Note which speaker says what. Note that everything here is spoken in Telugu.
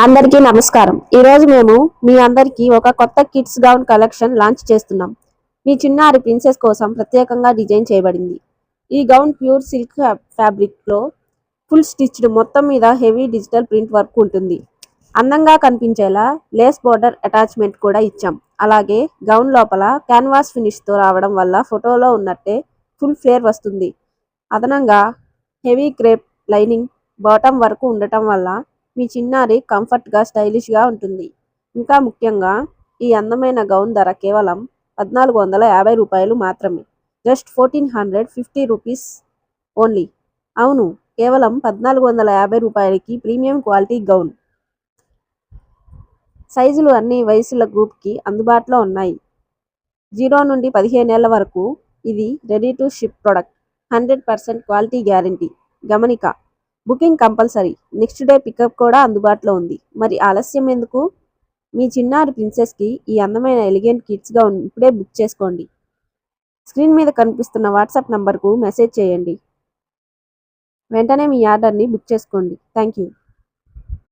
Speaker 1: అందరికీ నమస్కారం. ఈరోజు మేము మీ అందరికీ ఒక కొత్త కిడ్స్ గౌన్ కలెక్షన్ లాంచ్ చేస్తున్నాం. మీ చిన్నారి ప్రిన్సెస్ కోసం ప్రత్యేకంగా డిజైన్ చేయబడింది. ఈ గౌన్ ప్యూర్ సిల్క్ ఫ్యాబ్రిక్లో ఫుల్ స్టిచ్డ్, మొత్తం మీద హెవీ డిజిటల్ ప్రింట్ వర్క్ ఉంటుంది. అందంగా కనిపించేలా లేస్ బోర్డర్ అటాచ్మెంట్ కూడా ఇచ్చాం. అలాగే గౌన్ లోపల క్యాన్వాస్ ఫినిష్తో రావడం వల్ల ఫోటోలో ఉన్నట్టే ఫుల్ ఫ్లేర్ వస్తుంది. అదనంగా హెవీ క్రేప్ లైనింగ్ బాటమ్ వరకు ఉండటం వల్ల మీ చిన్నారి కంఫర్ట్గా స్టైలిష్గా ఉంటుంది. ఇంకా ముఖ్యంగా ఈ అందమైన గౌన్ ధర కేవలం 1450 రూపాయలు మాత్రమే. Just 1450 rupees only. అవును, కేవలం 1450 రూపాయలకి ప్రీమియం క్వాలిటీ గౌన్. సైజులు అన్ని వయసుల గ్రూప్కి అందుబాటులో ఉన్నాయి. 0 నుండి 15 ఏళ్ల వరకు. ఇది ready to ship product. 100% quality guarantee. గమనిక: booking compulsory. Next day pickup కూడా అందుబాటులో ఉంది. మరి ఆలస్యం ఎందుకు? మీ చిన్నారి ప్రిన్సెస్కి ఈ అందమైన ఎలిగెంట్ కిడ్స్ గౌన్ ఇప్పుడే బుక్ చేసుకోండి. స్క్రీన్ మీద కనిపిస్తున్న వాట్సాప్ నంబర్కు మెసేజ్ చేయండి. వెంటనే మీ ఆర్డర్ని బుక్ చేసుకోండి. Thank you.